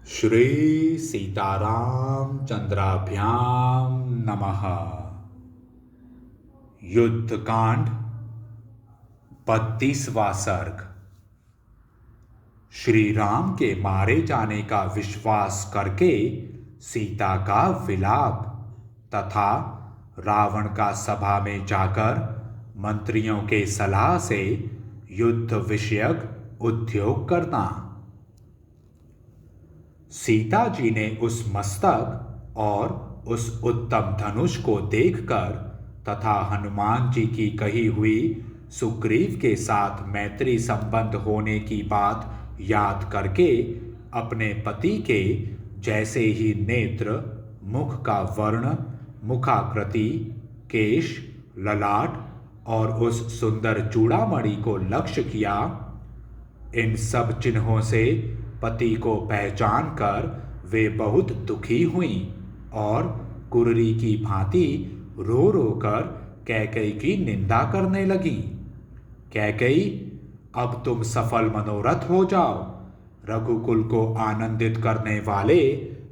श्री सीताराम चंद्राभ्याम नमः। युद्धकांड 32वां सर्ग। श्री राम के मारे जाने का विश्वास करके सीता का विलाप तथा रावण का सभा में जाकर मंत्रियों के सलाह से युद्ध विषयक उद्योग करना। सीता जी ने उस मस्तक और उस उत्तम धनुष को देखकर तथा हनुमान जी की कही हुई सुग्रीव के साथ मैत्री संबंध होने की बात याद करके अपने पति के जैसे ही नेत्र, मुख का वर्ण, मुखाकृति, केश, ललाट और उस सुंदर चूड़ामणि को लक्ष्य किया। इन सब चिन्हों से पति को पहचान कर वे बहुत दुखी हुईं और कुर्री की भांति रो रो कर कैकेयी की निंदा करने लगीं। कैकेयी, अब तुम सफल मनोरथ हो जाओ। रघुकुल को आनंदित करने वाले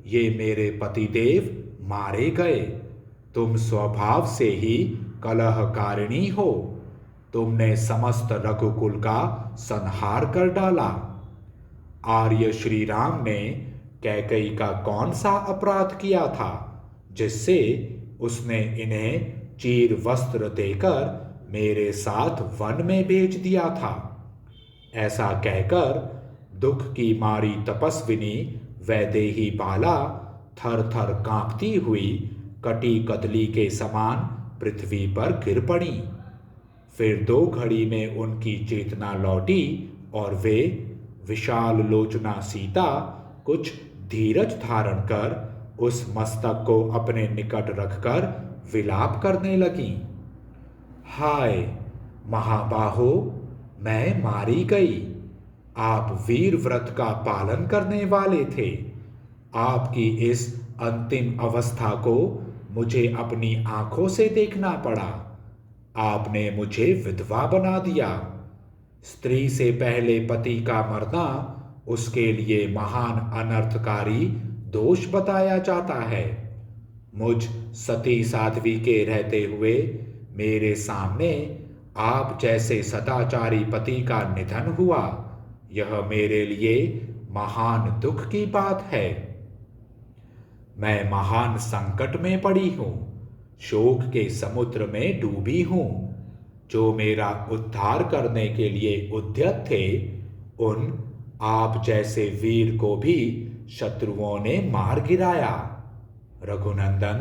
ये मेरे पतिदेव मारे गए। तुम स्वभाव से ही कलहकारिणी हो। तुमने समस्त रघुकुल का संहार कर डाला। आर्य श्री राम ने कैकेयी का कौन सा अपराध किया था जिससे उसने इन्हें चीर वस्त्र देकर मेरे साथ वन में भेज दिया था। ऐसा कहकर दुख की मारी तपस्विनी वैदेही बाला थर थर कांपती हुई कटी कदली के समान पृथ्वी पर गिर पड़ी। फिर 2 घड़ी में उनकी चेतना लौटी और वे विशाल लोचना सीता कुछ धीरज धारण कर उस मस्तक को अपने निकट रखकर विलाप करने लगीं। हाय महाबाहो, मैं मारी गई। आप वीर व्रत का पालन करने वाले थे। आपकी इस अंतिम अवस्था को मुझे अपनी आंखों से देखना पड़ा। आपने मुझे विधवा बना दिया। स्त्री से पहले पति का मरना उसके लिए महान अनर्थकारी दोष बताया जाता है। मुझ सती साध्वी के रहते हुए मेरे सामने आप जैसे सदाचारी पति का निधन हुआ, यह मेरे लिए महान दुख की बात है। मैं महान संकट में पड़ी हूँ, शोक के समुद्र में डूबी हूँ। जो मेरा उद्धार करने के लिए उद्यत थे, उन आप जैसे वीर को भी शत्रुओं ने मार गिराया। रघुनंदन,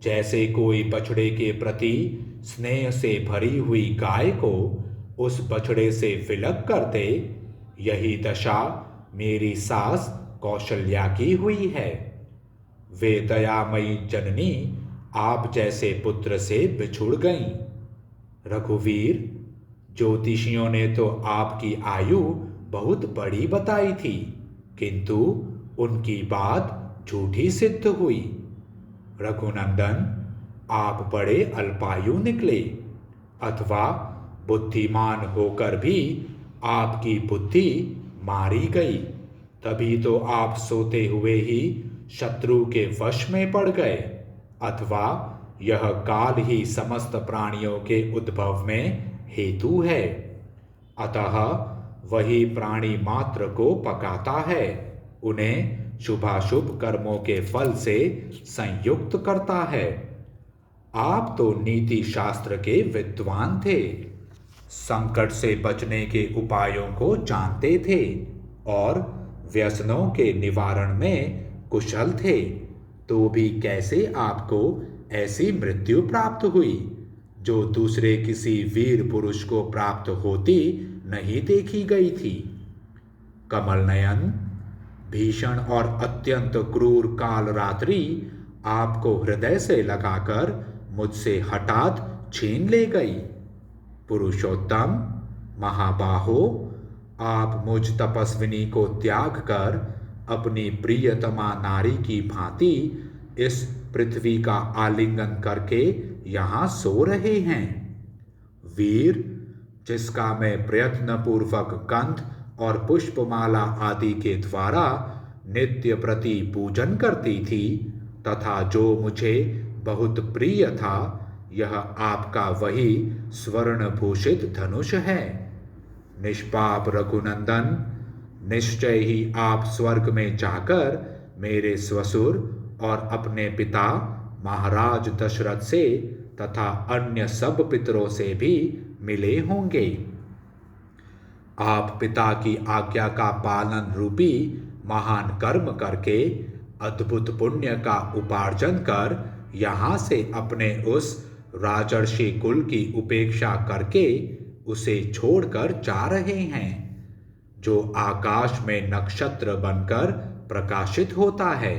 जैसे कोई बछड़े के प्रति स्नेह से भरी हुई गाय को उस बछड़े से विलग कर दे, यही दशा मेरी सास कौशल्या की हुई है। वे दयामयी जननी आप जैसे पुत्र से बिछुड़ गईं। रघुवीर, ज्योतिषियों ने तो आपकी आयु बहुत बड़ी बताई थी, किंतु उनकी बात झूठी सिद्ध हुई। रघुनंदन, आप बड़े अल्पायु निकले, अथवा बुद्धिमान होकर भी आपकी बुद्धि मारी गई। तभी तो आप सोते हुए ही शत्रु के वश में पड़ गए, अथवा यह काल ही समस्त प्राणियों के उद्भव में हेतु है। अतः वही प्राणी मात्र को पकाता है, उन्हें शुभाशुभ कर्मों के फल से संयुक्त करता है। आप तो नीति शास्त्र के विद्वान थे, संकट से बचने के उपायों को जानते थे और व्यसनों के निवारण में कुशल थे, तो भी कैसे आपको ऐसी मृत्यु प्राप्त हुई जो दूसरे किसी वीर पुरुष को प्राप्त होती नहीं देखी गई थी। कमल नयन, भीषण और अत्यंत क्रूर काल रात्रि आपको हृदय से लगाकर मुझसे हठात छीन ले गई। पुरुषोत्तम, महाबाहो, आप मुझ तपस्विनी को त्याग कर अपनी प्रियतमा नारी की भांति इस पृथ्वी का आलिंगन करके यहाँ सो रहे हैं। वीर, जिसका मैं प्रयत्न पूर्वक गंध और पुष्पमाला आदि के द्वारा नित्य प्रति पूजन करती थी तथा जो मुझे बहुत प्रिय था, यह आपका वही स्वर्ण भूषित धनुष है। निष्पाप रघुनंदन, निश्चय ही आप स्वर्ग में जाकर मेरे ससुर और अपने पिता महाराज दशरथ से तथा अन्य सब पितरों से भी मिले होंगे। आप पिता की आज्ञा का पालन रूपी महान कर्म करके अद्भुत पुण्य का उपार्जन कर यहाँ से अपने उस राजर्षि कुल की उपेक्षा करके उसे छोड़कर जा रहे हैं, जो आकाश में नक्षत्र बनकर प्रकाशित होता है।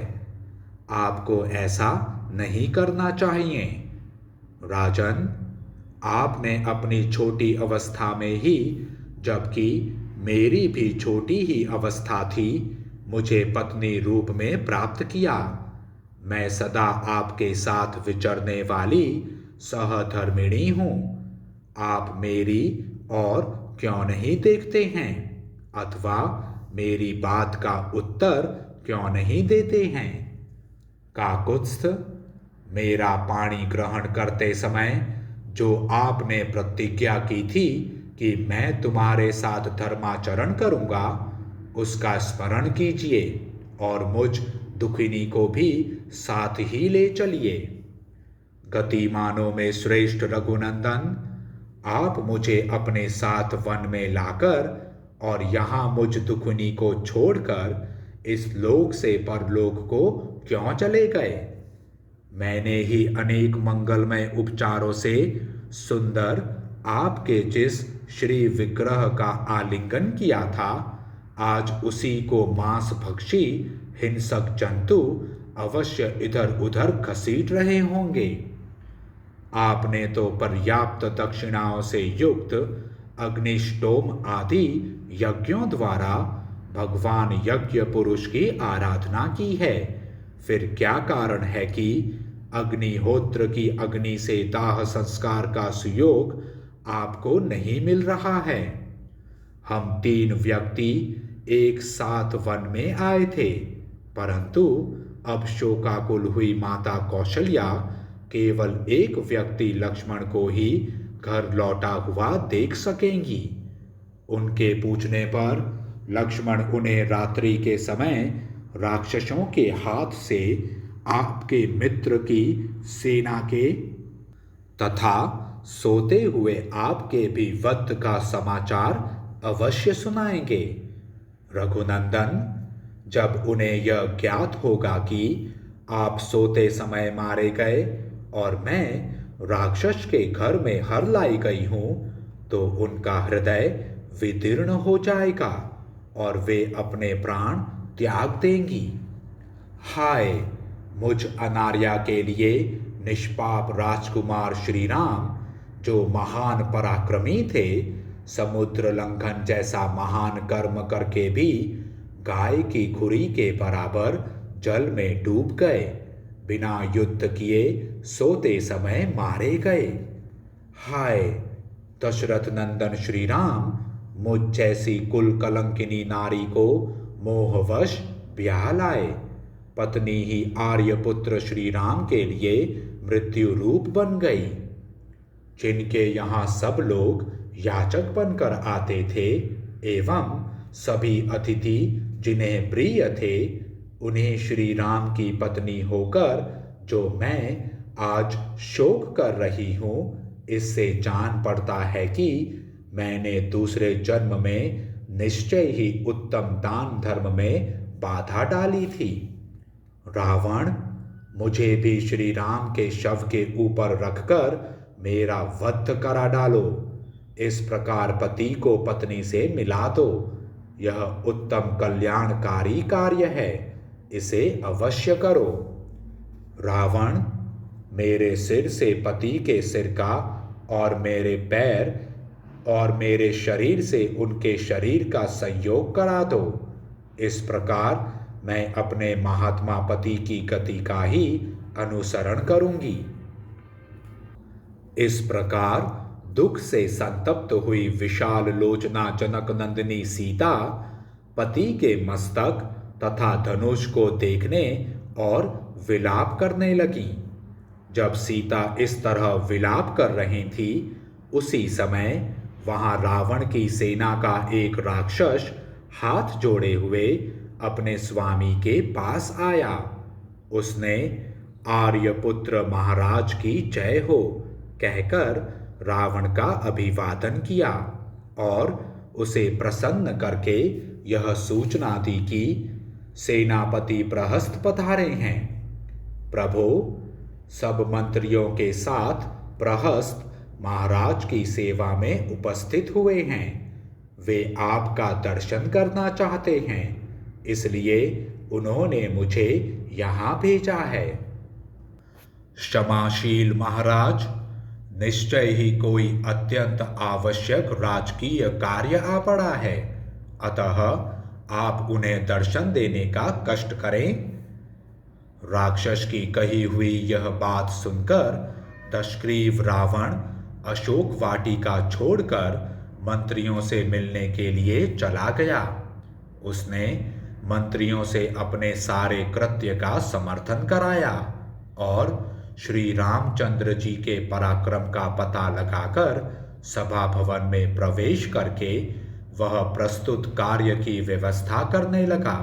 आपको ऐसा नहीं करना चाहिए। राजन, आपने अपनी छोटी अवस्था में ही, जबकि मेरी भी छोटी ही अवस्था थी, मुझे पत्नी रूप में प्राप्त किया। मैं सदा आपके साथ विचरने वाली सहधर्मिणी हूँ। आप मेरी और क्यों नहीं देखते हैं, अथवा मेरी बात का उत्तर क्यों नहीं देते हैं? काकुत्स्थ, मेरा पानी ग्रहण करते समय जो आपने प्रतिज्ञा की थी कि मैं तुम्हारे साथ धर्माचरण करूंगा, उसका स्मरण कीजिए और मुझ दुखिनी को भी साथ ही ले चलिए। गतिमानों में श्रेष्ठ रघुनंदन, आप मुझे अपने साथ वन में लाकर और यहाँ मुझ दुखिनी को छोड़कर इस लोक से परलोक को क्यों चले गए? मैंने ही अनेक मंगलमय उपचारों से सुंदर आपके जिस श्री विग्रह का आलिंगन किया था, आज उसी को मांस भक्षी हिंसक जंतु अवश्य इधर उधर घसीट रहे होंगे। आपने तो पर्याप्त दक्षिणाओं से युक्त अग्निष्टोम आदि यज्ञों द्वारा भगवान यज्ञ पुरुष की आराधना की है। फिर क्या कारण है कि अग्निहोत्र की अग्नि से दाह संस्कार का सुयोग आपको नहीं मिल रहा है? हम 3 व्यक्ति एक साथ वन में आए थे, परंतु अब शोकाकुल हुई माता कौशल्या केवल एक व्यक्ति लक्ष्मण को ही घर लौटा हुआ देख सकेंगी। उनके पूछने पर लक्ष्मण उन्हें रात्रि के समय राक्षसों के हाथ से आपके मित्र की सेना के तथा सोते हुए आपके भी वध का समाचार अवश्य सुनाएंगे। रघुनंदन, जब उन्हें यह ज्ञात होगा कि आप सोते समय मारे गए और मैं राक्षस के घर में हर लाई गई हूं, तो उनका हृदय विदीर्ण हो जाएगा और वे अपने प्राण त्याग देंगी। हाय, मुझ अनार्या के लिए निष्पाप राजकुमार श्री राम, जो महान पराक्रमी थे, समुद्र लंघन जैसा महान कर्म करके भी गाय की खुरी के बराबर जल में डूब गए, बिना युद्ध किए सोते समय मारे गए। हाय, दशरथ नंदन श्री राम, मुझ जैसी कुल कलंकिनी नारी को मोहवश ब्याह लाए, पत्नी ही आर्यपुत्र श्री राम के लिए मृत्यु रूप बन गई। जिनके यहाँ सब लोग याचक बनकर आते थे एवं सभी अतिथि जिन्हें प्रिय थे, उन्हें श्री राम की पत्नी होकर जो मैं आज शोक कर रही हूँ, इससे जान पड़ता है कि मैंने दूसरे जन्म में निश्चय ही उत्तम दान धर्म में बाधा डाली थी। रावण, मुझे भी श्री राम के शव के ऊपर रखकर मेरा वध करा डालो। इस प्रकार पति को पत्नी से मिला दो। यह उत्तम कल्याणकारी कार्य है, इसे अवश्य करो। रावण, मेरे सिर से पति के सिर का और मेरे पैर और मेरे शरीर से उनके शरीर का संयोग करा दो। इस प्रकार मैं अपने महात्मा पति की गति का ही अनुसरण करूंगी। इस प्रकार दुख से संतप्त हुई विशाल लोचना जनक नंदिनी सीता पति के मस्तक तथा धनुष को देखने और विलाप करने लगी। जब सीता इस तरह विलाप कर रही थी, उसी समय वहां रावण की सेना का एक राक्षस हाथ जोड़े हुए अपने स्वामी के पास आया। उसने आर्यपुत्र महाराज की जय हो कहकर रावण का अभिवादन किया और उसे प्रसन्न करके यह सूचना दी कि सेनापति प्रहस्त पधारे हैं। प्रभो, सब मंत्रियों के साथ प्रहस्त महाराज की सेवा में उपस्थित हुए हैं। वे आपका दर्शन करना चाहते हैं, इसलिए उन्होंने मुझे यहाँ भेजा है। क्षमाशील महाराज, निश्चय ही कोई अत्यंत आवश्यक राजकीय कार्य आ पड़ा है, अतः आप उन्हें दर्शन देने का कष्ट करें। राक्षस की कही हुई यह बात सुनकर दशग्रीव रावण अशोक वाटिका छोड़कर मंत्रियों से मिलने के लिए चला गया। उसने मंत्रियों से अपने सारे कृत्य का समर्थन कराया और श्री रामचंद्र जी के पराक्रम का पता लगाकर सभा भवन में प्रवेश करके वह प्रस्तुत कार्य की व्यवस्था करने लगा।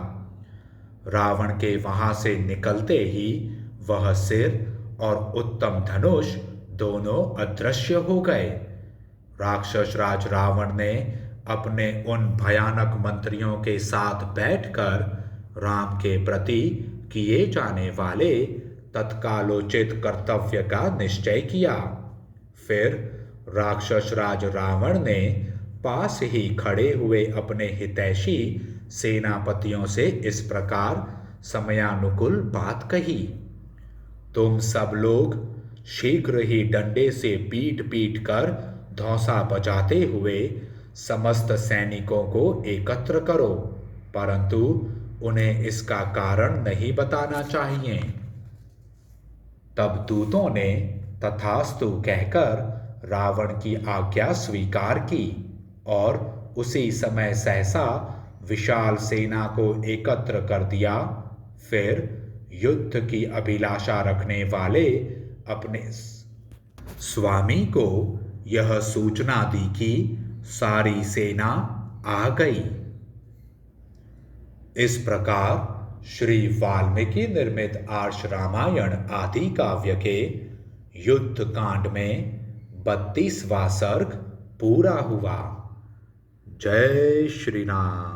रावण के वहां से निकलते ही वह सिर और उत्तम धनुष दोनों अदृश्य हो गए। राक्षस राज रावण ने अपने उन भयानक मंत्रियों के साथ बैठकर राम के प्रति किए जाने वाले तत्कालोचित कर्तव्य का निश्चय किया। फिर राक्षस राज रावण ने पास ही खड़े हुए अपने हितैषी सेनापतियों से इस प्रकार समयानुकूल बात कही। तुम सब लोग शीघ्र ही डंडे से पीट पीट कर धौंसा बजाते हुए समस्त सैनिकों को एकत्र करो, परंतु उन्हें इसका कारण नहीं बताना चाहिए। तब दूतों ने तथास्तु कहकर रावण की आज्ञा स्वीकार की और उसी समय सहसा विशाल सेना को एकत्र कर दिया। फिर युद्ध की अभिलाषा रखने वाले अपने स्वामी को यह सूचना दी कि सारी सेना आ गई। इस प्रकार श्री वाल्मीकि निर्मित आर्ष रामायण आदि काव्य के युद्ध कांड में 32वां सर्ग पूरा हुआ। जय श्री राम।